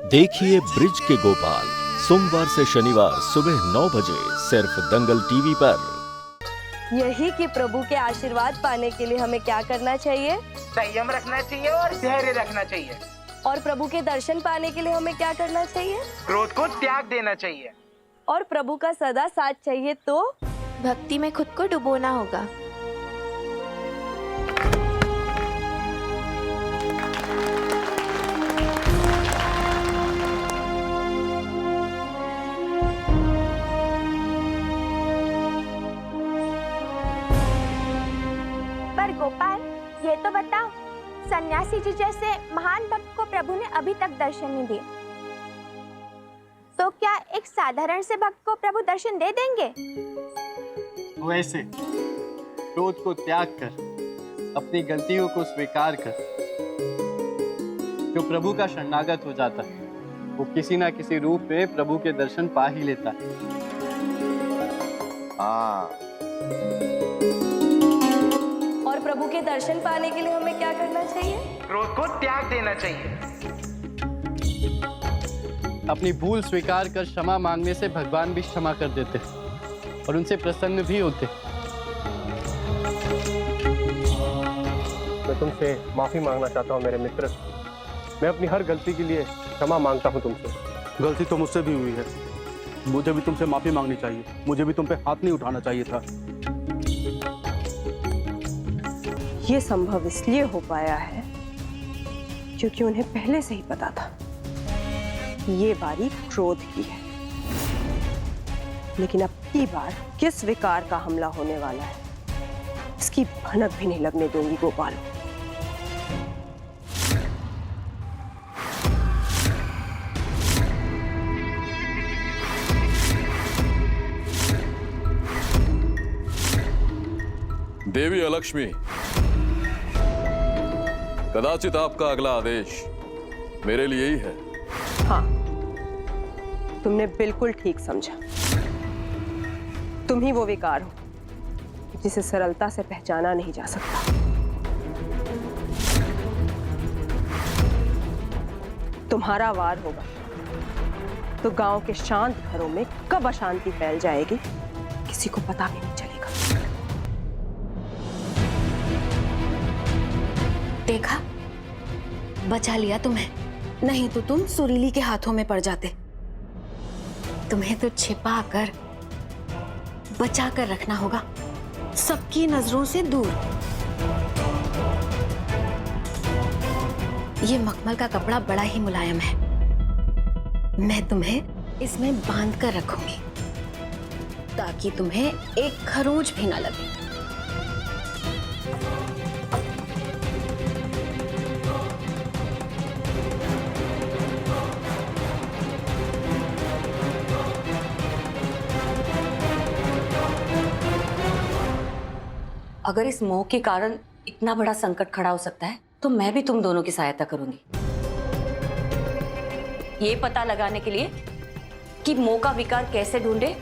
देखिए ब्रिज के गोपाल सोमवार से शनिवार सुबह 9 बजे सिर्फ दंगल टीवी पर। यही कि प्रभु के आशीर्वाद पाने के लिए हमें क्या करना चाहिए? संयम रखना चाहिए और धैर्य रखना चाहिए। और प्रभु के दर्शन पाने के लिए हमें क्या करना चाहिए? क्रोध को त्याग देना चाहिए। और प्रभु का सदा साथ चाहिए तो भक्ति में खुद को डुबोना होगा। पर गोपाल, ये तो बताओ, सन्यासी जी जैसे महान भक्त को प्रभु ने अभी तक दर्शन नहीं दिए, तो क्या एक साधारण से भक्त को प्रभु दर्शन दे देंगे? वैसे क्रोध को त्याग कर, अपनी गलतियों को स्वीकार कर, जो प्रभु का शरणागत हो जाता है वो किसी ना किसी रूप में प्रभु के दर्शन पा ही लेता है। हाँ, और प्रभु के दर्शन पाने के लिए हमें क्या करना चाहिए? क्रोध को त्याग देना चाहिए। अपनी भूल स्वीकार कर क्षमा मांगने से भगवान भी क्षमा कर देते और उनसे प्रसन्न भी होते। मैं तुमसे माफी मांगना चाहता हूँ मेरे मित्र। मैं अपनी हर गलती के लिए क्षमा मांगता हूँ तुमसे। गलती तो मुझसे भी हुई है, मुझे भी तुमसे माफी मांगनी चाहिए, मुझे भी तुम पे हाथ नहीं उठाना चाहिए था। ये संभव इसलिए हो पाया है क्योंकि उन्हें पहले से ही पता था ये बारी क्रोध की है। लेकिन अब की बार किस विकार का हमला होने वाला है इसकी भनक भी नहीं लगने दूंगी गोपाल। देवी अलक्ष्मी, कदाचित आपका अगला आदेश मेरे लिए ही है। हाँ, तुमने बिल्कुल ठीक समझा। तुम ही वो विकार हो जिसे सरलता से पहचाना नहीं जा सकता। तुम्हारा वार होगा तो गांव के शांत घरों में कब अशांति फैल जाएगी किसी को पता भी नहीं चलेगा। देखा, बचा लिया तुम्हें, नहीं तो तुम सुरीली के हाथों में पड़ जाते। तुम्हें तो छिपा कर बचा कर रखना होगा, सबकी नजरों से दूर। ये मखमल का कपड़ा बड़ा ही मुलायम है, मैं तुम्हें इसमें बांध कर रखूंगी ताकि तुम्हें एक खरोंच भी ना लगे। अगर इस मोह के कारण इतना बड़ा संकट खड़ा हो सकता है तो मैं भी तुम दोनों की सहायता करूंगी, ये पता लगाने के लिए कि मोह का विकार कैसे ढूंढे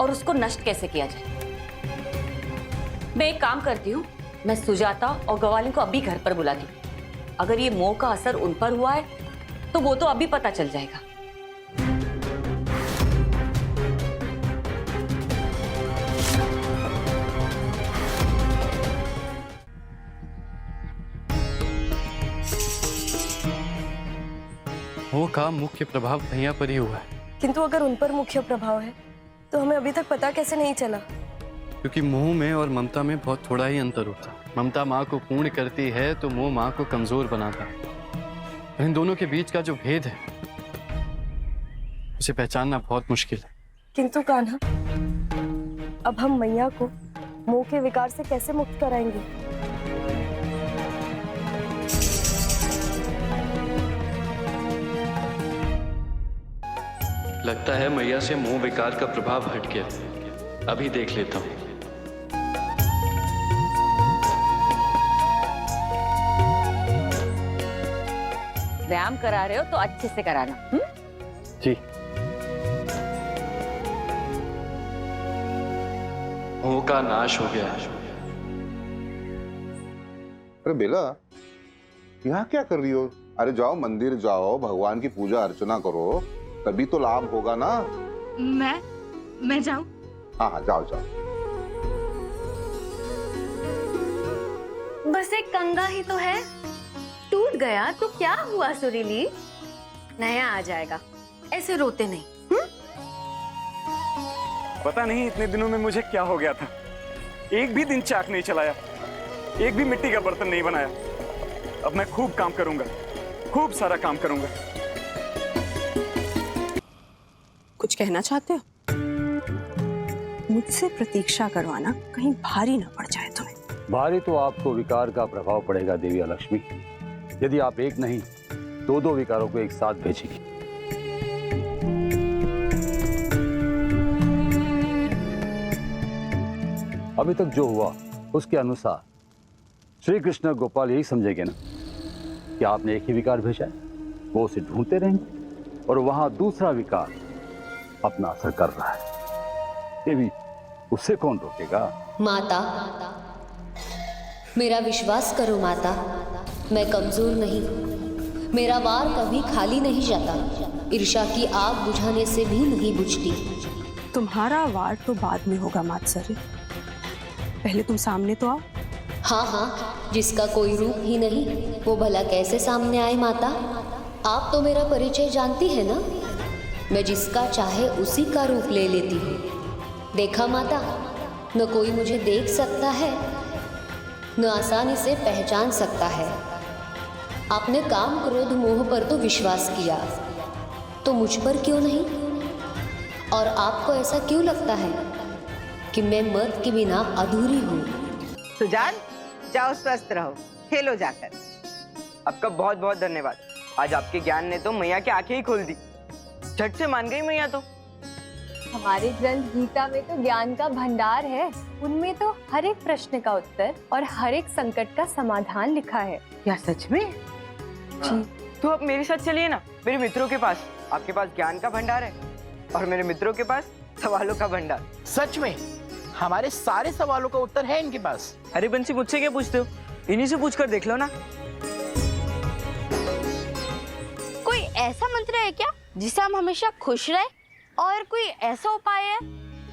और उसको नष्ट कैसे किया जाए। मैं एक काम करती हूँ, मैं सुजाता और गवालिन को अभी घर पर बुलाती हूँ। अगर ये मोह का असर उन पर हुआ है तो वो तो अभी पता चल जाएगा। मोह का मुख्य प्रभाव भैया पर ही हुआ है। किंतु अगर उन पर मुख्य प्रभाव है तो हमें अभी तक पता कैसे नहीं चला? क्योंकि मोह में और ममता में बहुत थोड़ा ही अंतर होता है। ममता माँ को पूर्ण करती है तो मोह माँ को कमजोर बनाता है। इन दोनों के बीच का जो भेद है उसे पहचानना बहुत मुश्किल है। किंतु कान्हा, अब हम मैया को मोह के विकार से कैसे मुक्त कराएंगे? लगता है मैया से मोह विकार का प्रभाव हट गया, अभी देख लेता हूँ। व्यायाम करा रहे हो तो अच्छे से कराना। जी। मोह का नाश हो गया। अरे बेला, यहाँ क्या कर रही हो? अरे जाओ मंदिर जाओ, भगवान की पूजा अर्चना करो, तभी तो लाभ होगा ना। मैं जाऊं? हाँ हाँ जाओ जाओ। बस एक कंगा ही तो है, टूट गया तो क्या हुआ सुरीली, नया आ जाएगा, ऐसे रोते नहीं। पता नहीं इतने दिनों में मुझे क्या हो गया था, एक भी दिन चाक नहीं चलाया, एक भी मिट्टी का बर्तन नहीं बनाया। अब मैं खूब काम करूंगा, खूब सारा काम करूंगा। कुछ कहना चाहते हो? मुझसे प्रतीक्षा करवाना कहीं भारी ना पड़ जाए तुम्हें। भारी तो आपको विकार का प्रभाव पड़ेगा देवी लक्ष्मी, यदि आप एक नहीं दो विकारों को एक साथ भेजेंगी। अभी तक जो हुआ उसके अनुसार श्री कृष्ण गोपाल यही समझेंगे ना कि आपने एक ही विकार भेजा है, वो उसे ढूंढते रहेंगे और वहां दूसरा विकार अपना असर कर रहा है। देवी, उससे कौन रोकेगा? माता, मेरा विश्वास करो माता, मैं कमजोर नहीं हूँ। मेरा वार कभी खाली नहीं जाता, ईर्ष्या की आग बुझाने से भी नहीं बुझती। तुम्हारा वार तो बाद में होगा मात्सर्य, पहले तुम सामने तो आओ। हाँ हाँ, जिसका कोई रूप ही नहीं वो भला कैसे सामने आए माता? आप तो मेरा परिचय जानती है ना, मैं जिसका चाहे उसी का रूप ले लेती हूँ। देखा माता, न कोई मुझे देख सकता है न आसानी से पहचान सकता है। आपने काम क्रोध मोह पर तो विश्वास किया, तो मुझ पर क्यों नहीं? और आपको ऐसा क्यों लगता है कि मैं मर्द के बिना अधूरी हूँ? सुजान, जाओ स्वस्थ रहो, खेलो जाकर। आपका बहुत बहुत धन्यवाद, आज आपके ज्ञान ने तो मैया की आंखें ही खोल दी। झट से मान गई मैया तो। हमारे ग्रंथ गीता में तो ज्ञान का भंडार है, उनमें तो हर एक प्रश्न का उत्तर और हर एक संकट का समाधान लिखा है। क्या सच में? जी। तो अब मेरे साथ चलिए ना, मेरे मित्रों के पास। आपके पास ज्ञान का भंडार है और मेरे मित्रों के पास सवालों का भंडार। सच में हमारे सारे सवालों का उत्तर है इनके पास। अरे बंसी, मुझसे क्या पूछते हो? इन्हीं से पूछकर देख लो ना। कोई ऐसा मंत्र है क्या जिससे हम हमेशा खुश रहे, और कोई ऐसा उपाय है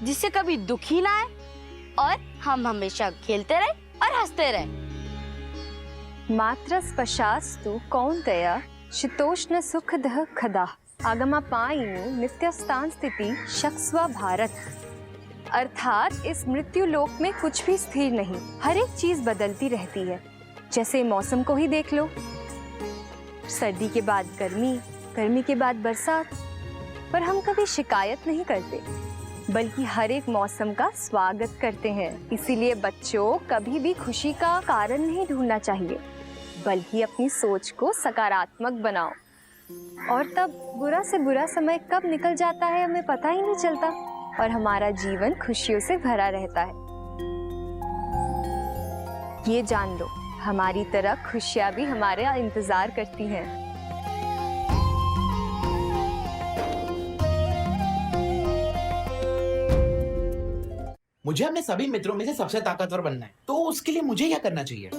जिससे कभी दुखी ना आए और हम हमेशा खेलते रहे और हंसते रहे? मात्र स्पशास्तु कौन्तेय शीतोष्ण सुखदः खदा आगमापायिनी नित्यस्तान स्थिति शक्स्व भारत। अर्थात इस मृत्यु लोक में कुछ भी स्थिर नहीं, हर एक चीज बदलती रहती है। जैसे मौसम को ही देख लो, सर्दी के बाद गर्मी, गर्मी के बाद बरसात। पर हम कभी शिकायत नहीं करते, बल्कि हर एक मौसम का स्वागत करते हैं। इसीलिए बच्चों, कभी भी खुशी का कारण नहीं ढूंढना चाहिए, बल्कि अपनी सोच को सकारात्मक बनाओ। और तब बुरा से बुरा समय कब निकल जाता है हमें पता ही नहीं चलता, और हमारा जीवन खुशियों से भरा रहता है। ये जान लो, हमारी तरह खुशियां भी हमारे इंतजार करती हैं। मुझे अपने सभी मित्रों में से सबसे ताकतवर बनना है, तो उसके लिए मुझे क्या करना चाहिए?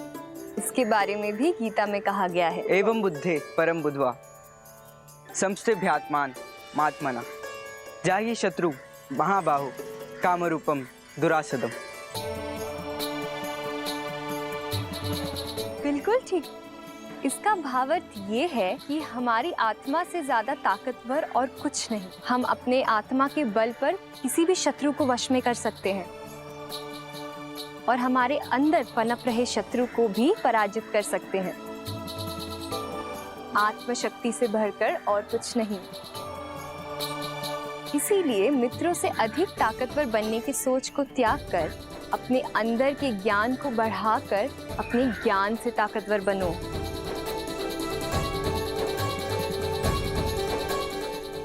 इसके बारे में भी गीता में कहा गया है, एवं बुद्धे परम बुद्ध्वा संस्थेभ्यात्मान महात्मना जाहि शत्रु महाबाहु कामरूपम दुरासदम। बिल्कुल ठीक। इसका भावार्थ ये है कि हमारी आत्मा से ज्यादा ताकतवर और कुछ नहीं। हम अपने आत्मा के बल पर किसी भी शत्रु को वश में कर सकते हैं और हमारे अंदर पनप रहे शत्रु को भी पराजित कर सकते हैं। आत्मशक्ति से बढ़कर और कुछ नहीं। इसीलिए मित्रों से अधिक ताकतवर बनने की सोच को त्याग कर अपने अंदर के ज्ञान को बढ़ाकर अपने ज्ञान से ताकतवर बनो।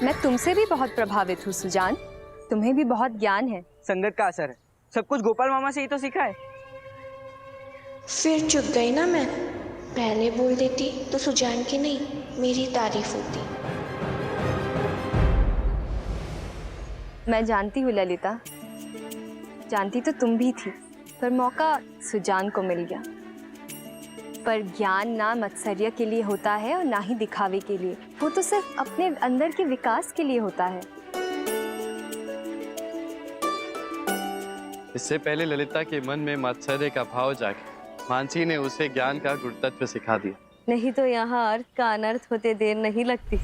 मैं तुमसे भी बहुत प्रभावित हूँ सुजान, तुम्हें भी बहुत ज्ञान है। संगत का असर है, सब कुछ गोपाल मामा से ही तो सीखा है। फिर चुप गई ना मैं, पहले बोल देती तो सुजान की नहीं मेरी तारीफ होती। मैं जानती हूँ ललिता, जानती तो तुम भी थी, पर मौका सुजान को मिल गया। पर ज्ञान ना मत्सर्य के लिए होता है और ना ही दिखावे के लिए। वो तो सिर्फ अपने अंदर के विकास के लिए होता है। इससे पहले ललिता के मन में मात्सर्य का भाव जागे, मानसी ने उसे ज्ञान का गुरुतत्व सिखा दिया। नहीं तो यहाँ अर्थ का अनर्थ होते देर नहीं लगती।